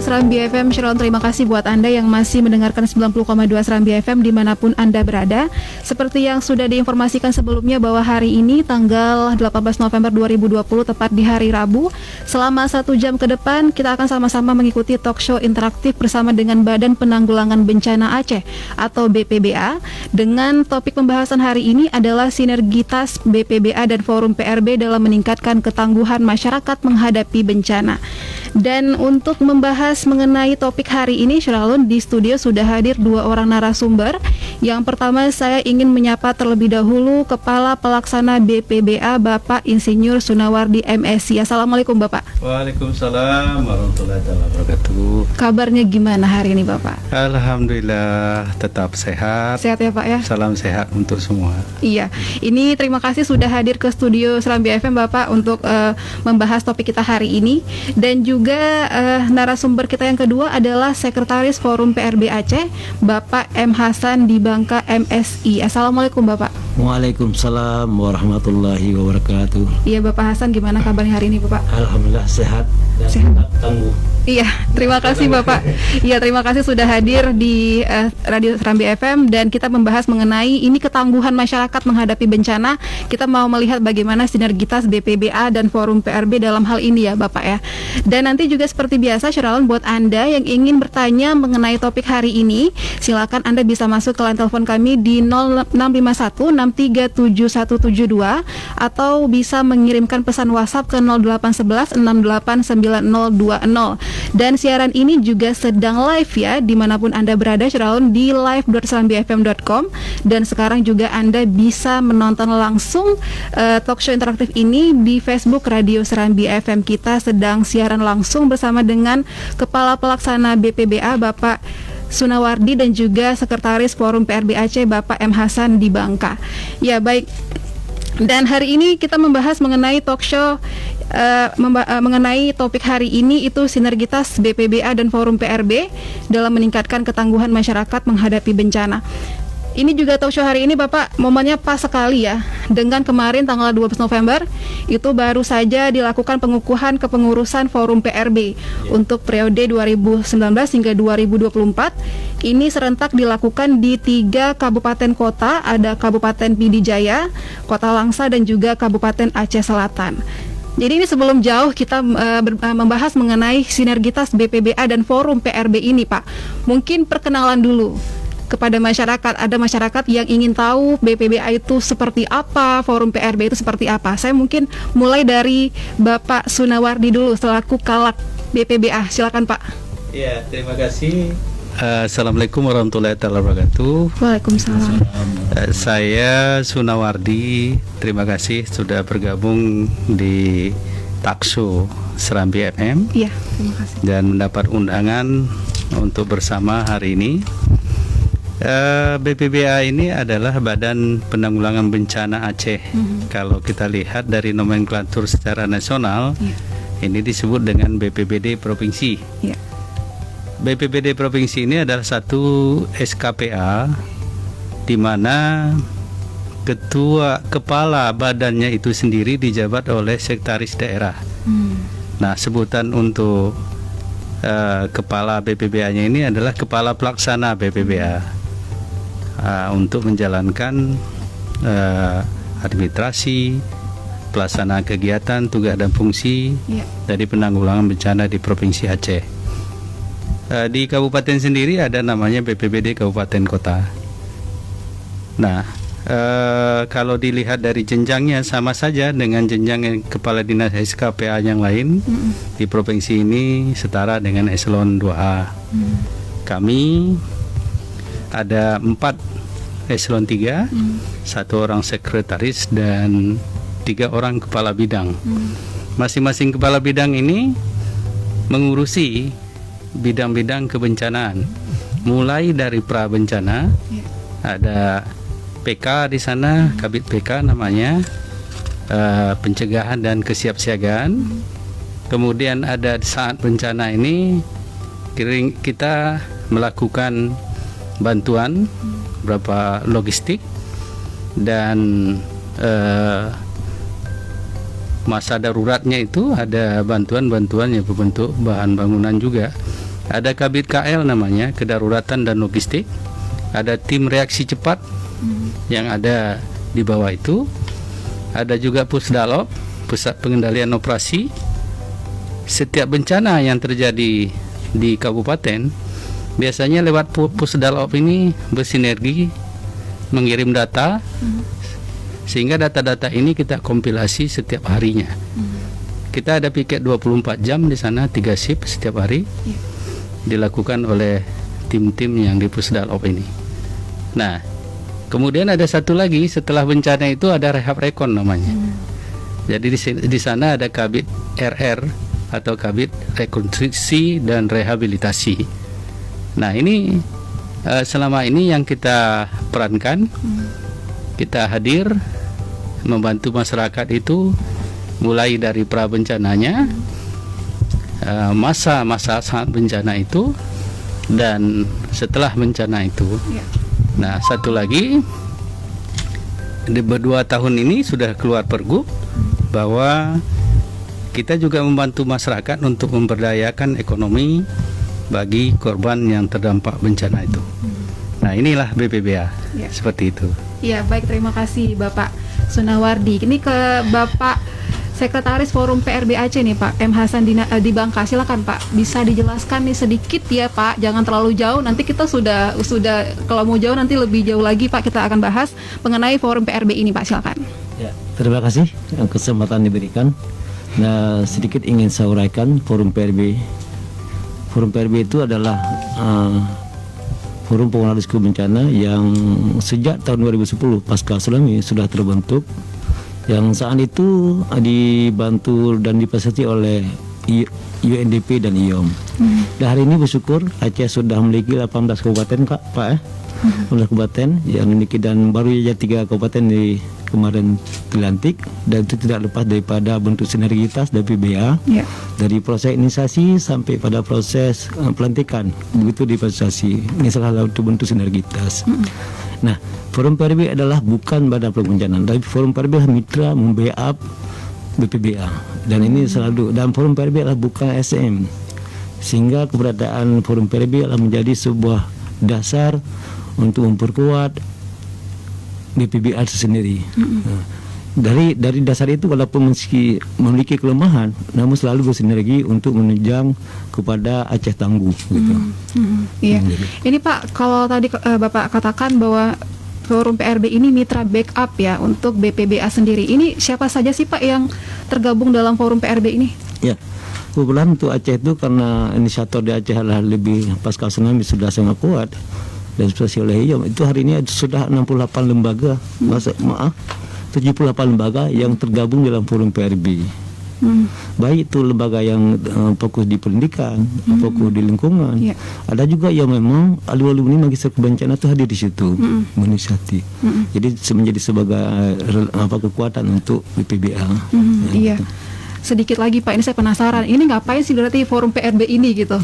Serambi FM. Shalom, terima kasih buat Anda yang masih mendengarkan 90,2 Serambi FM dimanapun Anda berada. Seperti yang sudah diinformasikan sebelumnya bahwa hari ini tanggal 18 November 2020 tepat di hari Rabu, selama 1 jam ke depan kita akan sama-sama mengikuti talk show interaktif bersama dengan Badan Penanggulangan Bencana Aceh atau BPBA. Dengan topik pembahasan hari ini adalah sinergitas BPBA dan Forum PRB dalam meningkatkan ketangguhan masyarakat menghadapi bencana. Dan untuk membahas mengenai topik hari ini, Syaralun, di studio sudah hadir 2 orang narasumber. Yang pertama saya ingin menyapa terlebih dahulu Kepala Pelaksana BPBA Bapak Insinyur Sunawardi MSI. Assalamualaikum Bapak. Waalaikumsalam warahmatullahi wabarakatuh. Kabarnya gimana hari ini Bapak? Alhamdulillah tetap sehat. Sehat ya Pak ya? Salam sehat untuk semua. Iya, ini terima kasih sudah hadir ke studio Serambi FM Bapak untuk membahas topik kita hari ini. Dan juga narasumber kita yang kedua adalah Sekretaris Forum PRB Aceh Bapak M. Hasan di Bangka MSI. Assalamualaikum Bapak. Waalaikumsalam warahmatullahi wabarakatuh. Iya Bapak Hasan, gimana kabarnya hari ini Bapak? Alhamdulillah sehat dan Sehat. tangguh. Iya, terima kasih Bapak. Iya, terima kasih sudah hadir di Radio Serambi FM dan kita membahas mengenai ini ketangguhan masyarakat menghadapi bencana. Kita mau melihat bagaimana sinergitas BPBA dan Forum PRB dalam hal ini ya Bapak ya. Dan nanti juga seperti biasa Syaralun, buat Anda yang ingin bertanya mengenai topik hari ini, silakan Anda bisa masuk ke line telepon kami di 0651637172 atau bisa mengirimkan pesan WhatsApp ke 0811689020. Dan siaran ini juga sedang live ya, dimanapun Anda berada Syaralun, di live.serambifm.com. Dan sekarang juga Anda bisa menonton langsung talk show interaktif ini di Facebook Radio Serambi FM. Kita sedang siaran langsung bersama dengan Kepala Pelaksana BPBA Bapak Sunawardi dan juga Sekretaris Forum PRB Aceh Bapak M. Hasan di Bangka. Ya baik, dan hari ini kita membahas mengenai talk show mengenai topik hari ini itu sinergitas BPBA dan Forum PRB dalam meningkatkan ketangguhan masyarakat menghadapi bencana. Ini juga talk show hari ini Bapak momennya pas sekali ya. Dengan kemarin tanggal 12 November itu baru saja dilakukan pengukuhan kepengurusan Forum PRB untuk periode 2019 hingga 2024. Ini serentak dilakukan di 3 kabupaten kota, ada Kabupaten Pidijaya, Kota Langsa dan juga Kabupaten Aceh Selatan. Jadi ini sebelum jauh kita membahas mengenai sinergitas BPBA dan Forum PRB ini Pak. Mungkin perkenalan dulu kepada masyarakat. Ada masyarakat yang ingin tahu BPBA itu seperti apa, Forum PRB itu seperti apa. Saya mungkin mulai dari Bapak Sunawardi dulu selaku Kalak BPBA. Silakan Pak. Ya, terima kasih. Assalamualaikum warahmatullahi wabarakatuh. Waalaikumsalam. Saya Sunawardi. Terima kasih sudah bergabung di Takso Serambi FM. Iya, terima kasih. Dan mendapat undangan untuk bersama hari ini. BPBA ini adalah Badan Penanggulangan Bencana Aceh. Kalau kita lihat dari nomenklatur secara nasional, ini disebut dengan BPBD Provinsi. BPBD Provinsi ini adalah satu SKPA di mana kepala badannya itu sendiri dijabat oleh sekretaris daerah. Nah, sebutan untuk kepala BPBA-nya ini adalah kepala pelaksana BPBA untuk menjalankan administrasi, pelaksana kegiatan, tugas dan fungsi dari penanggulangan bencana di Provinsi Aceh. Di kabupaten sendiri ada namanya BPBD Kabupaten Kota. Nah, kalau dilihat dari jenjangnya sama saja dengan jenjang kepala dinas SKPA yang lain. Di provinsi ini setara dengan eselon 2A. Kami ada 4 eselon 3, 1 orang sekretaris dan 3 orang kepala bidang. Masing-masing kepala bidang ini mengurusi bidang-bidang kebencanaan, mulai dari pra bencana, ada PK di sana, Kabid PK namanya, pencegahan dan kesiapsiagaan. Kemudian ada saat bencana ini kita melakukan bantuan beberapa logistik dan masa daruratnya itu ada bantuan-bantuan yang berbentuk bahan bangunan juga. Ada Kabit KL namanya, Kedaruratan dan Logistik. Ada tim reaksi cepat yang ada di bawah itu. Ada juga Pusdalop, Pusat Pengendalian Operasi. Setiap bencana yang terjadi di kabupaten biasanya lewat Pusdalop ini bersinergi mengirim data, sehingga data-data ini kita kompilasi setiap harinya. Kita ada piket 24 jam di sana, 3 shift setiap hari. Dilakukan oleh tim-tim yang di Pusdalop ini. Nah, kemudian ada satu lagi setelah bencana itu ada rehab rekon namanya. Jadi di sana ada Kabit RR atau Kabit Rekonstruksi dan Rehabilitasi. Nah, ini selama ini yang kita perankan, kita hadir membantu masyarakat itu mulai dari pra bencananya, masa-masa saat bencana itu, dan setelah bencana itu. Nah, satu lagi, di 2 tahun ini sudah keluar pergub bahwa kita juga membantu masyarakat untuk memberdayakan ekonomi bagi korban yang terdampak bencana itu. Nah, inilah BPBA, seperti itu. Ya, baik, terima kasih Bapak Sunawardi. Ini ke Bapak Sekretaris Forum PRB Aceh nih Pak, M. Hasan di Bangka. Silakan Pak, bisa dijelaskan nih sedikit ya Pak, jangan terlalu jauh, nanti kita sudah kalau mau jauh nanti lebih jauh lagi Pak, kita akan bahas mengenai Forum PRB ini Pak, silakan. Ya, terima kasih kesempatan diberikan. Nah, sedikit ingin saya uraikan Forum PRB. Forum PRB itu adalah Forum Pengelola Risiko Bencana yang sejak tahun 2010 pasca tsunami sudah terbentuk, yang saat itu dibantu dan difasilitasi oleh UNDP dan IOM. Dan hari ini bersyukur Aceh sudah memiliki 18 kabupaten Pak 18 kabupaten yang memiliki, dan baru saja 3 kabupaten di kemarin dilantik, dan itu tidak lepas daripada bentuk sinergitas dari PBA, dari proses inisiasi sampai pada proses pelantikan, begitu difasilitasi. Ini salah satu bentuk sinergitas. Nah, Forum PRB adalah bukan badan penanggulangan, tapi Forum PRB adalah mitra membackup BPBA, dan ini selalu, dan Forum PRB adalah bukan SM, sehingga keberadaan Forum PRB adalah menjadi sebuah dasar untuk memperkuat BPBA itu sendiri. Nah, dari dasar itu, walaupun meski memiliki kelemahan, namun selalu bersinergi untuk menunjang kepada Aceh tangguh gitu. Iya. Ini Pak, kalau tadi Bapak katakan bahwa Forum PRB ini mitra backup ya untuk BPBA sendiri. Ini siapa saja sih Pak yang tergabung dalam Forum PRB ini? Ya, kebetulan untuk Aceh itu karena inisiator di Aceh adalah lebih pasca tsunami sudah sangat kuat, dan seperti oleh IOM itu hari ini sudah 68 lembaga, 78 lembaga yang tergabung dalam Forum PRB. Baik itu lembaga yang fokus di pendidikan, fokus di lingkungan. Ada juga yang memang alumni magister kebencanaan itu hadir di situ, menginisiasi. Jadi menjadi sebagai kekuatan untuk BPBA. Iya. Sedikit lagi Pak, ini saya penasaran, ini ngapain sih berarti Forum PRB ini gitu?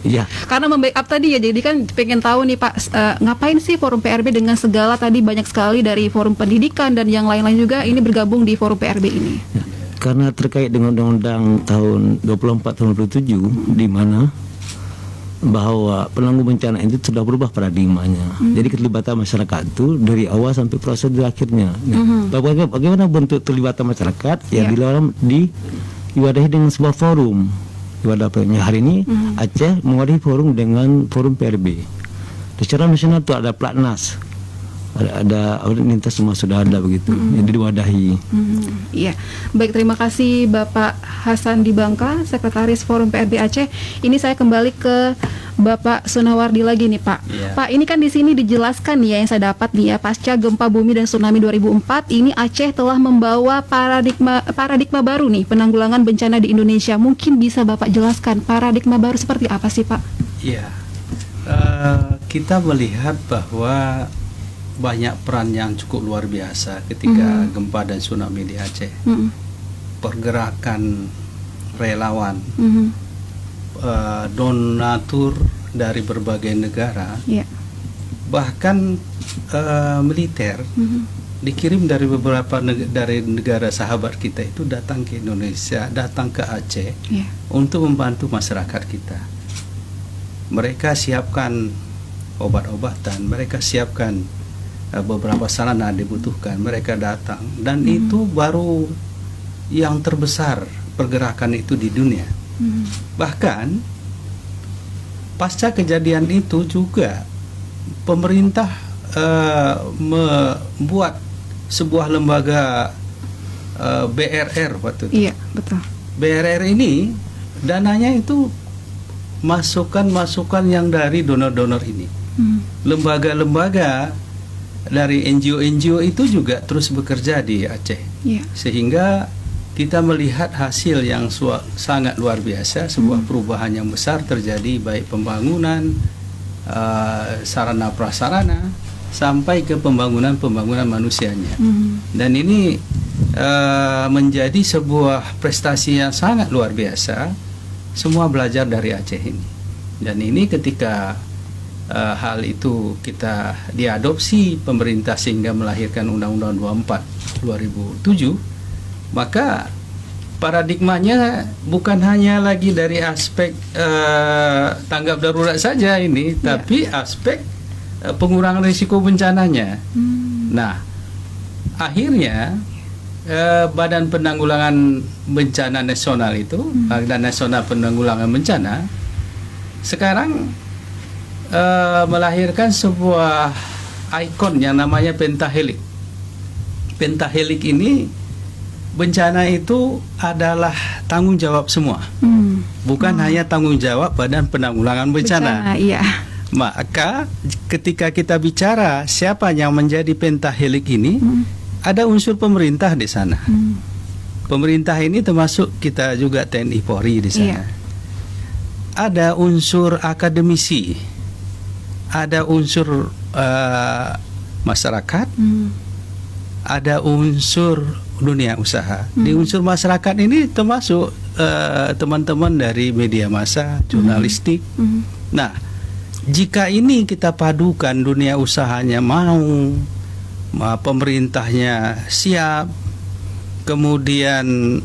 Iya. Karena membackup tadi ya, jadi kan pengen tahu nih Pak, ngapain sih Forum PRB dengan segala tadi banyak sekali dari Forum Pendidikan dan yang lain-lain juga ini bergabung di Forum PRB ini? Ya, karena terkait dengan Undang-Undang tahun 24 tahun 2007 di mana bahwa penanggung bencana itu sudah berubah paradigmanya. Jadi keterlibatan masyarakat itu dari awal sampai proses di akhirnya. Bagaimana bentuk terlibatan masyarakat? Ya diwadahi dengan sebuah forum. Hari ini Aceh mewadahi forum dengan Forum PRB. Secara nasional itu ada Platnas. Ada lintas semua sudah ada begitu, jadi diwadahi. Iya, baik, terima kasih Bapak Hasan di Bangka, Sekretaris Forum PRB Aceh. Ini saya kembali ke Bapak Sunawardi lagi nih Pak. Pak, ini kan di sini dijelaskan nih ya yang saya dapat nih ya, pasca gempa bumi dan tsunami 2004, ini Aceh telah membawa paradigma baru nih penanggulangan bencana di Indonesia. Mungkin bisa Bapak jelaskan paradigma baru seperti apa sih Pak? Iya, kita melihat bahwa banyak peran yang cukup luar biasa ketika gempa dan tsunami di Aceh. Pergerakan relawan, donatur dari berbagai negara, bahkan militer dikirim dari beberapa dari negara sahabat kita itu datang ke Indonesia, datang ke Aceh untuk membantu masyarakat kita. mereka siapkan obat-obatan, mereka siapkan beberapa sarana dibutuhkan, mereka datang, dan itu baru yang terbesar pergerakan itu di dunia. Bahkan pasca kejadian itu juga pemerintah membuat sebuah lembaga BRR waktu itu. Iya, betul. BRR ini dananya itu masukan yang dari donor-donor ini. Lembaga-lembaga dari NGO itu juga terus bekerja di Aceh. Iya. Sehingga kita melihat hasil yang sangat luar biasa, sebuah perubahan yang besar terjadi, baik pembangunan sarana prasarana sampai ke pembangunan manusianya. Dan ini menjadi sebuah prestasi yang sangat luar biasa. Semua belajar dari Aceh ini. Dan ini ketika hal itu kita diadopsi pemerintah sehingga melahirkan Undang-Undang 24 2007, maka paradigmanya bukan hanya lagi dari aspek tanggap darurat saja ini, tapi aspek pengurangan risiko bencananya. Nah, akhirnya Badan Penanggulangan Bencana Nasional itu, Badan Nasional Penanggulangan Bencana, sekarang melahirkan sebuah ikon yang namanya pentahelix. Pentahelix ini, bencana itu adalah tanggung jawab semua, bukan hanya tanggung jawab Badan Penanggulangan Bencana. Iya. Maka ketika kita bicara siapa yang menjadi pentahelix ini, ada unsur pemerintah di sana. Pemerintah ini termasuk kita juga TNI Polri di sana. Ada unsur akademisi, ada unsur masyarakat, ada unsur dunia usaha. Di unsur masyarakat ini termasuk teman-teman dari media massa, jurnalistik. Nah, jika ini kita padukan, dunia usahanya mau, pemerintahnya siap, kemudian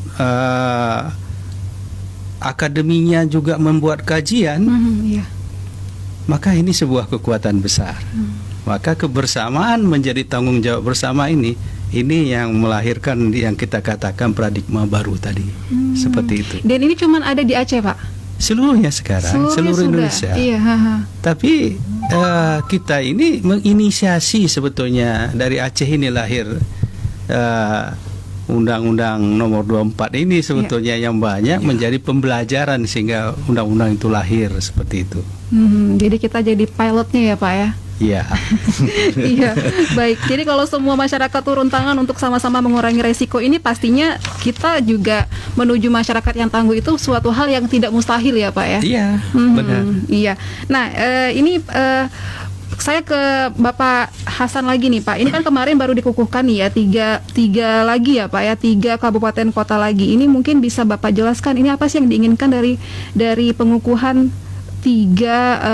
akademinya juga membuat kajian, maka ini sebuah kekuatan besar. Maka kebersamaan menjadi tanggung jawab bersama ini yang melahirkan yang kita katakan paradigma baru tadi. Seperti itu. Dan ini cuma ada di Aceh, Pak? Seluruhnya sekarang, seluruh Indonesia. Tapi kita ini menginisiasi sebetulnya dari Aceh ini lahir Undang-Undang Nomor 24 ini sebetulnya yang banyak menjadi pembelajaran sehingga undang-undang itu lahir seperti itu. Jadi kita jadi pilotnya ya, Pak ya? Iya. Iya, baik. Jadi kalau semua masyarakat turun tangan untuk sama-sama mengurangi resiko ini, pastinya kita juga menuju masyarakat yang tangguh itu suatu hal yang tidak mustahil ya, Pak ya? Iya, benar. Iya. Nah, ini saya ke Bapak Hasan lagi nih, Pak. Ini kan kemarin baru dikukuhkan nih ya, tiga lagi ya, Pak ya, 3 kabupaten kota lagi. Ini mungkin bisa Bapak jelaskan ini apa sih yang diinginkan dari pengukuhan 3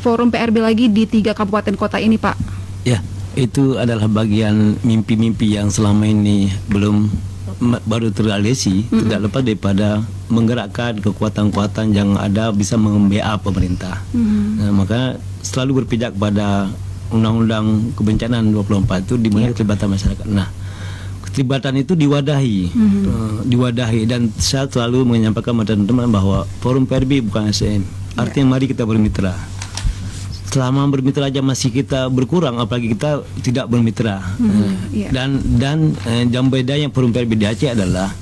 forum PRB lagi di 3 kabupaten kota ini, Pak? Ya, itu adalah bagian mimpi-mimpi yang selama ini baru terrealisasi, tidak lepas daripada menggerakkan kekuatan-kekuatan yang ada bisa membela pemerintah. Nah, maka selalu berpijak pada Undang-Undang Kebencanaan 24 itu dimulai keterlibatan masyarakat. Nah, keterlibatan itu diwadahi dan saya selalu menyampaikan kepada teman-teman bahwa forum PRB bukan ASN. Artinya mari kita bermitra. Selama bermitra aja masih kita berkurang, apalagi kita tidak bermitra. Dan yang beda yang forum PRB di Aceh adalah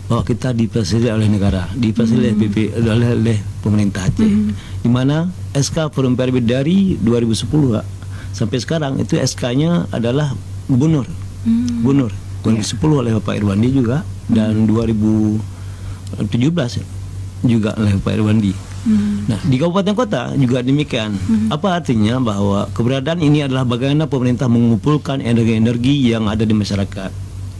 bahwa kita difasilitasi oleh negara, difasilitasi oleh pemerintah Aceh. Di mana SK forum PRB dari 2010 sampai sekarang itu SK-nya adalah gubernur. 2010 oleh Bapak Irwandi juga, dan 2017 juga oleh Pak Irwandi. Nah, di kabupaten kota juga demikian. Apa artinya bahwa keberadaan ini adalah bagaimana pemerintah mengumpulkan energi-energi yang ada di masyarakat.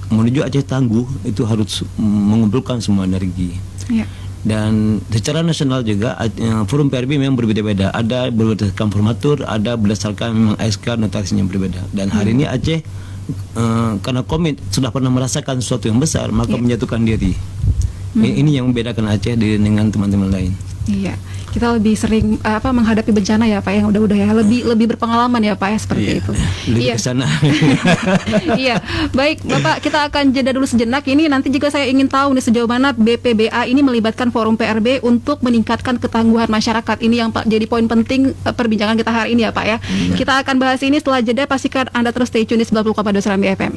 Menuju Aceh tangguh itu harus mengumpulkan semua energi. Dan secara nasional juga forum PRB memang berbeda-beda. Ada berdasarkan formatur, ada berdasarkan memang SK notasinya berbeda. Dan hari ini Aceh karena komit sudah pernah merasakan sesuatu yang besar, maka menyatukan diri. Ini yang membedakan Aceh dengan teman-teman lain. Iya, kita lebih sering menghadapi bencana ya Pak, yang udah ya, lebih berpengalaman ya Pak ya, seperti itu. Lebih ke sana. Iya, baik Bapak, kita akan jeda dulu sejenak. Ini nanti juga saya ingin tahu nih sejauh mana BPBA ini melibatkan Forum PRB untuk meningkatkan ketangguhan masyarakat. Ini yang Pak jadi poin penting perbincangan kita hari ini ya Pak ya. Kita akan bahas ini setelah jeda. Pastikan Anda terus stay tune di 90,2 Serambi FM.